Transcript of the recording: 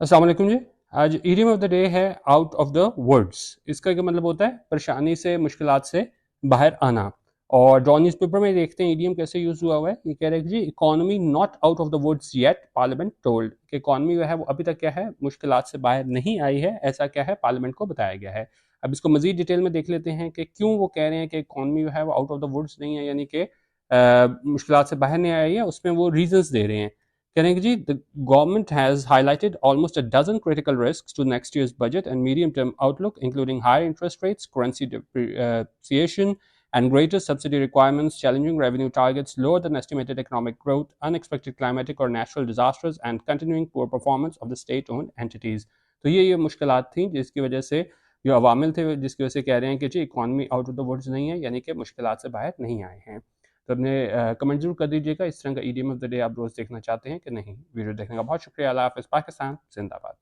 अस्सलाम वालेकुम जी। आज ईडियम ऑफ द डे है आउट ऑफ द वर्ड्स। इसका क्या मतलब होता है? परेशानी से, मुश्किलात से बाहर आना। और जॉन न्यूज़पेपर में देखते हैं ईडियम कैसे यूज हुआ हुआ है। ये कह रहे हैं कि जी economy not out of the words yet, parliament told कि इकोनॉमी जो है वो अभी तक क्या है, मुश्किलात से बाहर नहीं आई है, ऐसा क्या है पार्लियामेंट को बताया गया है। अब इसको मजीद डिटेल में देख लेते हैं कि क्यों वो कह रहे हैं कि इकोनॉमी जो है वो आउट ऑफ द वर्ड्स नहीं है, यानी कि मुश्किलात से बाहर नहीं आई है। उसमें वो रीजंस दे रहे हैं। Kenegji, the government has highlighted almost a dozen critical risks to next year's budget and medium-term outlook, including higher interest rates, currency depreciation, and greater subsidy requirements, challenging revenue targets, lower than estimated economic growth, unexpected climatic or natural disasters, and continuing poor performance of the state-owned entities. तो ये मुश्किलात थी जिसकी वजह से जो अवामिल थे, जिसकी वजह से कह रहे हैं कि जी economy out of the woods नहीं है, यानी कि मुश्किलात से बाहर नहीं आए हैं। तो अपने कमेंट जरूर कर दीजिएगा इस तरह का ईडीएम ऑफ द डे आप रोज़ देखना चाहते हैं कि नहीं। वीडियो देखने का बहुत शुक्रिया। अल्लाह हाफ़िज़। पाकिस्तान जिंदाबाद।